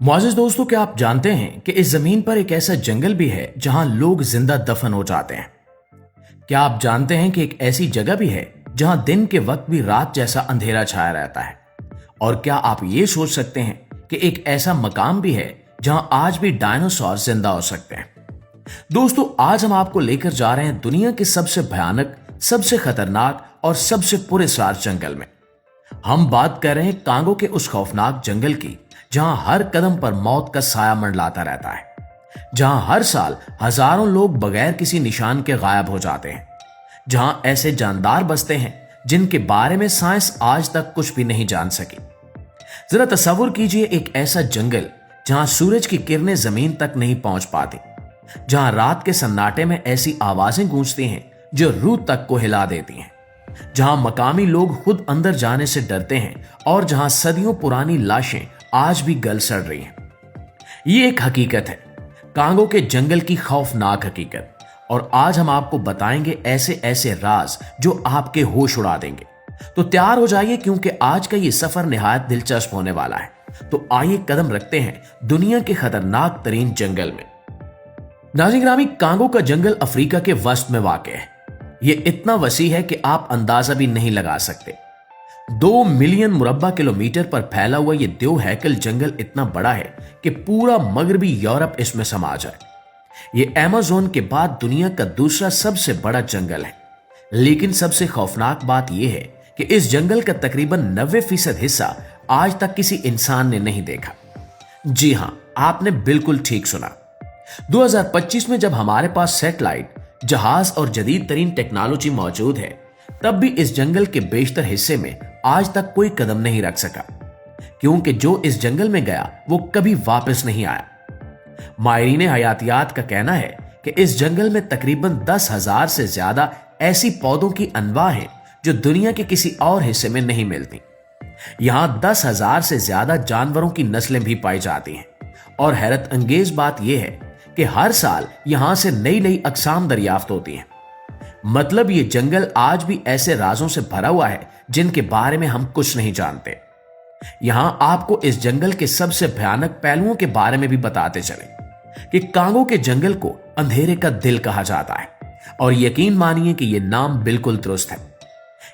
मुआज़िज़ दोस्तों, क्या आप जानते हैं कि इस जमीन पर एक ऐसा जंगल भी है जहां लोग जिंदा दफन हो जाते हैं। क्या आप जानते हैं कि एक ऐसी जगह भी है जहां दिन के वक्त भी रात जैसा अंधेरा छाया रहता है। और क्या आप ये सोच सकते हैं कि एक ऐसा मकाम भी है जहां आज भी डायनासोर जिंदा हो सकते हैं। दोस्तों, आज हम आपको लेकर जा रहे हैं दुनिया के सबसे भयानक, सबसे खतरनाक और सबसे पुरस्कार जंगल में। हम बात कर रहे हैं कांगो के उस खौफनाक जंगल की जहां हर कदम पर मौत का साया मंडलाता रहता है, जहां हर साल हजारों लोग बगैर किसी निशान के गायब हो जाते हैं, जहां ऐसे जानदार बसते हैं जिनके बारे में साइंस आज तक कुछ भी नहीं जान सकी। जरा तस्वुर कीजिए एक ऐसा जंगल जहां सूरज की किरणें जमीन तक नहीं पहुंच पाती, जहां रात के सन्नाटे में ऐसी आवाजें गूंजती हैं जो रूह तक को हिला देती हैं, जहां मकामी लोग खुद अंदर जाने से डरते हैं और जहां सदियों पुरानी लाशें आज भी गल सड़ रही हैं। ये एक हकीकत है, कांगो के जंगल की खौफनाक हकीकत। और आज हम आपको बताएंगे ऐसे ऐसे राज जो आपके होश उड़ा देंगे। तो तैयार हो जाइए, क्योंकि आज का ये सफर निहायत दिलचस्प होने वाला है। तो आइए कदम रखते हैं दुनिया के खतरनाक तरीन जंगल में। नाज़रीन ग्रामी, कांगो का जंगल अफ्रीका के वस्त में वाक़ है। यह इतना वसी है कि आप अंदाजा भी नहीं लगा सकते। 2 मिलियन मुरब्बा किलोमीटर पर फैला हुआ यह देव हैकल जंगल इतना बड़ा है कि पूरा मगरबी यूरोप इसमें समा जाए। यह अमेज़न के बाद दुनिया का दूसरा सबसे बड़ा जंगल है। लेकिन सबसे खौफनाक बात यह है कि इस जंगल का तकरीबन 90% हिस्सा आज तक किसी इंसान ने नहीं देखा। जी हां, आपने बिल्कुल ठीक सुना। 2025 में जब हमारे पास सैटेलाइट, जहाज और जदीद तरीन टेक्नोलॉजी मौजूद है, तब भी इस जंगल के बेशतर हिस्से में आज तक कोई कदम नहीं रख सका, क्योंकि जो इस जंगल में गया वो कभी वापस नहीं आया। माहिरीन हयातियात का कहना है कि इस जंगल में तकरीबन 10,000 से ज्यादा ऐसी पौधों की अनवा हैं जो दुनिया के किसी और हिस्से में नहीं मिलती। यहां 10,000 से ज्यादा जानवरों की नस्लें भी पाई जाती हैं। और हैरत अंगेज बात यह है कि हर साल यहां से नई नई अकसाम दरियाफ्त होती हैं। मतलब ये जंगल आज भी ऐसे राजों से भरा हुआ है जिनके बारे में हम कुछ नहीं जानते। यहां आपको इस जंगल के सबसे भयानक पहलुओं के बारे में भी बताते चले कि कांगो के जंगल को अंधेरे का दिल कहा जाता है। और यकीन मानिए कि यह नाम बिल्कुल दुरुस्त है।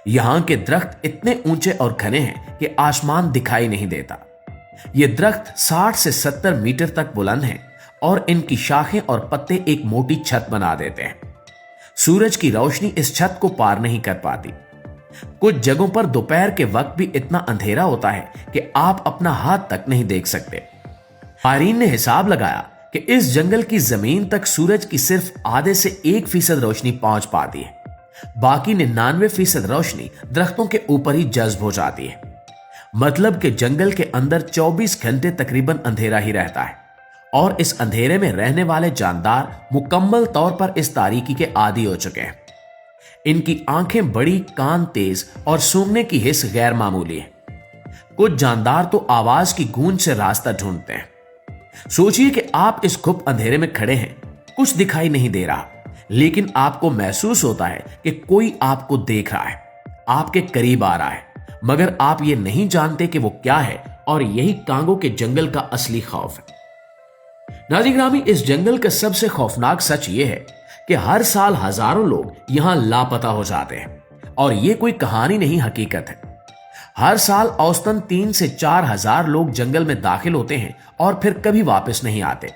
यहां के दरख्त इतने ऊंचे और घने हैं कि आसमान दिखाई नहीं देता। ये दरख्त 60 से 70 मीटर तक बुलंद हैं और इनकी शाखें और पत्ते एक मोटी छत बना देते हैं। सूरज की रोशनी इस छत को पार नहीं कर पाती। कुछ जगहों पर दोपहर के वक्त भी इतना अंधेरा होता है कि आप अपना हाथ तक नहीं देख सकते। माहिरीन ने हिसाब लगाया कि इस जंगल की जमीन तक सूरज की सिर्फ आधे से 1% रोशनी पहुंच पाती है। बाकी 99% रोशनी दरख्तों के ऊपर ही जज्ब हो जाती है। मतलब कि जंगल के अंदर 24 घंटे तकरीबन अंधेरा ही रहता है। और इस अंधेरे में रहने वाले जानदार मुकम्मल तौर पर इस तारीकी के आदी हो चुके हैं। इनकी आंखें बड़ी, कान तेज और सूंघने की हिस्स गैर मामूली है। कुछ जानदार तो आवाज की गूंज से रास्ता ढूंढते हैं। सोचिए कि आप इस खुप अंधेरे में खड़े हैं, कुछ दिखाई नहीं दे रहा, लेकिन आपको महसूस होता है कि कोई आपको देख रहा है, आपके करीब आ रहा है, मगर आप ये नहीं जानते कि वो क्या है। और यही कांगो के जंगल का असली खौफ है। नाज़रीन ग्रामी, इस जंगल का सबसे खौफनाक सच ये है कि हर साल हजारों लोग यहां लापता हो जाते हैं। और ये कोई कहानी नहीं, हकीकत है। हर साल औसतन 3 से 4 हजार लोग जंगल में दाखिल होते हैं और फिर कभी वापस नहीं आते।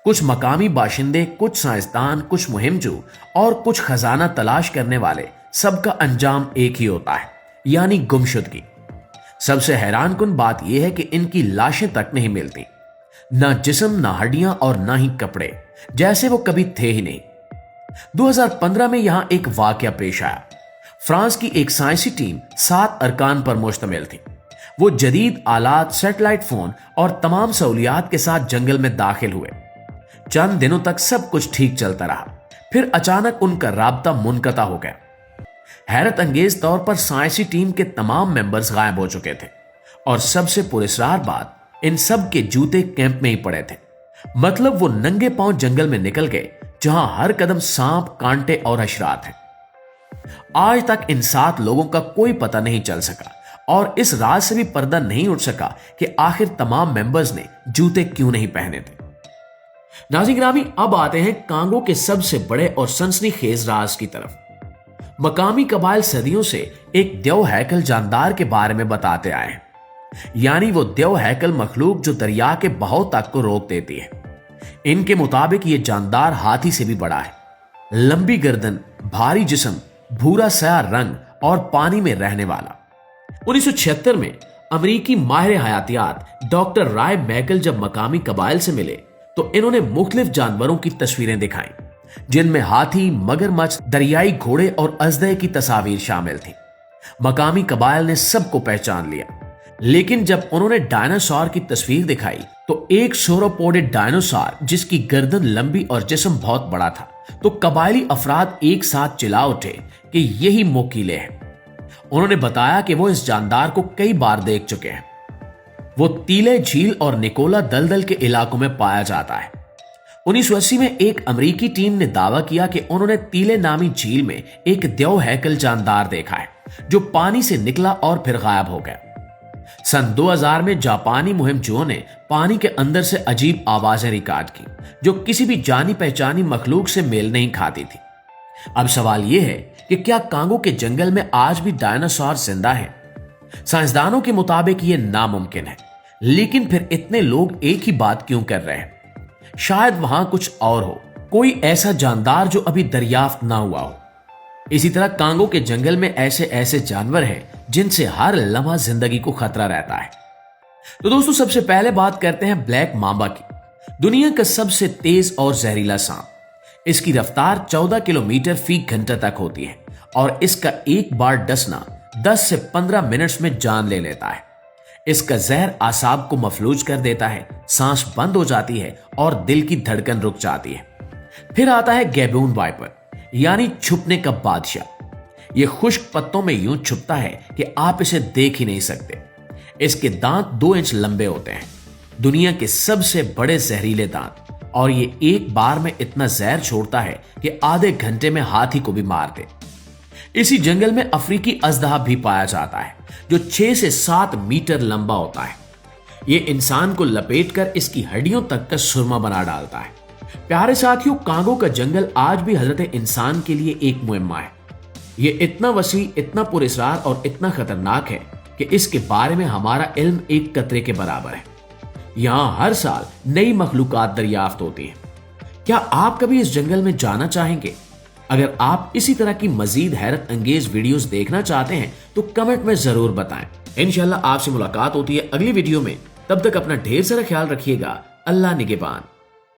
कुछ मकामी बाशिंदे, कुछ साइंसदान, कुछ मुहिमजू और कुछ खजाना तलाश करने वाले, सबका अंजाम एक ही होता है, यानी गुमशुदगी। सबसे हैरानकुन बात यह है कि इनकी लाशें तक नहीं मिलती, ना जिस्म, ना हड्डियां और ना ही कपड़े, जैसे वो कभी थे ही नहीं। 2015 में यहां एक वाकया पेश आया। फ्रांस की एक साइंसी टीम 7 अरकान पर मुश्तमिल थी। वो जदीद आलात, सैटेलाइट फोन और तमाम सहूलियात के साथ जंगल में दाखिल हुए। चंद दिनों तक सब कुछ ठीक चलता रहा, फिर अचानक उनका राब्ता मुनक़ता हो गया। हैरत अंगेज तौर पर साइंसी टीम के तमाम मेंबर्स गायब हो चुके थे। और सबसे पुरस्कार बात, इन सब के जूते कैंप में ही पड़े थे। मतलब वो नंगे पांव जंगल में निकल गए जहां हर कदम सांप, कांटे और हशरात हैं। आज तक इन 7 लोगों का कोई पता नहीं चल सका और इस राज से भी पर्दा नहीं उठ सका कि आखिर तमाम मेंबर्स ने जूते क्यों नहीं पहने थे। नाज़रीन गिरामी, अब आते हैं कांगो के सबसे बड़े और सनसनीखेज राज की तरफ। मकामी कबाइल सदियों से एक देव हैकल जानदार के बारे में बताते आए हैं, यानी वो देव हैकल मखलूक जो दरिया के बहाव तक को रोक देती है। इनके मुताबिक ये जानदार हाथी से भी बड़ा है। लंबी गर्दन, भारी जिस्म, भूरा स्याह रंग और पानी में रहने वाला। 1976 में अमेरिकी माहिर हयातियात डॉक्टर राय मैकल जब मकामी कबाइल से मिले तो इन्होंने मुख्तलिफ जानवरों की तस्वीरें दिखाई, जिनमें हाथी, मगरमच्छ, दरियाई घोड़े और अजदे की तस्वीर शामिल थी। मकामी कबाइल ने सबको पहचान लिया, लेकिन जब उन्होंने डायनासोर की तस्वीर दिखाई तो एक सोरोपोडेड डायनासोर जिसकी गर्दन लंबी और जिस्म बहुत बड़ा था, तो कबायली अफराद एक साथ चिल्ला उठे कि यही मोकीले हैं। उन्होंने बताया कि वो इस जानदार को कई बार देख चुके हैं। वो तीले झील और निकोला दलदल के इलाकों में पाया जाता है। 1980 में एक अमेरिकी टीम ने दावा किया कि उन्होंने तीले नामी झील में एक देव हैकल जानदार देखा है जो पानी से निकला और फिर गायब हो गया। सन 2000 में जापानी मुहिमजुओं ने पानी के अंदर से अजीब आवाजें रिकॉर्ड की जो किसी भी जानी पहचानी मखलूक से मेल नहीं खाती थी। अब सवाल यह है कि क्या कांगो के जंगल में आज भी डायनासोर जिंदा है? साइंसदानों के मुताबिक यह नामुमकिन है, लेकिन फिर इतने लोग एक ही बात क्यों कर रहे हैं? शायद वहां कुछ और हो, कोई ऐसा जानदार जो अभी दरियाफ्त ना हुआ हो। इसी तरह कांगो के जंगल में ऐसे ऐसे जानवर हैं जिनसे हर लम्हा जिंदगी को खतरा रहता है। तो दोस्तों, सबसे पहले बात करते हैं ब्लैक मांबा की, दुनिया का सबसे तेज और जहरीला सांप। इसकी रफ्तार 14 किलोमीटर फी घंटा तक होती है और इसका एक बार डसना 10 से 15 मिनट्स में जान ले लेता है। इसका जहर आसाब को मफलूज कर देता है, सांस बंद हो जाती है और दिल की धड़कन रुक जाती है। फिर आता है गैबून वाइपर, यानी छुपने का बादशाह। यह खुश्क पत्तों में यूं छुपता है कि आप इसे देख ही नहीं सकते। इसके दांत 2 इंच लंबे होते हैं, दुनिया के सबसे बड़े जहरीले दांत, और ये एक बार में इतना जहर छोड़ता है कि आधे घंटे में हाथी को भी मार दे। इसी जंगल में अफ्रीकी अजदहा भी पाया जाता है जो 6 से 7 मीटर लंबा होता है। यह इंसान को लपेटकर इसकी हड्डियों तक का सुरमा बना डालता है। प्यारे साथियों, कांगो का जंगल आज भी हजरत इंसान के लिए एक मुहिम्मा है। यह इतना वसी, इतना पुरअसरार और इतना खतरनाक है कि इसके बारे में हमारा इल्म एक कतरे के बराबर है। यहां हर साल नई मखलूकात दरियाफ्त होती हैं। क्या आप कभी इस जंगल में जाना चाहेंगे? अगर आप इसी तरह की मजीद हैरत अंगेज वीडियोस देखना चाहते हैं तो कमेंट में जरूर बताएं। इंशाल्लाह आपसे मुलाकात होती है अगली वीडियो में। तब तक अपना ढेर सारा ख्याल रखिएगा। अल्लाह निगहबान।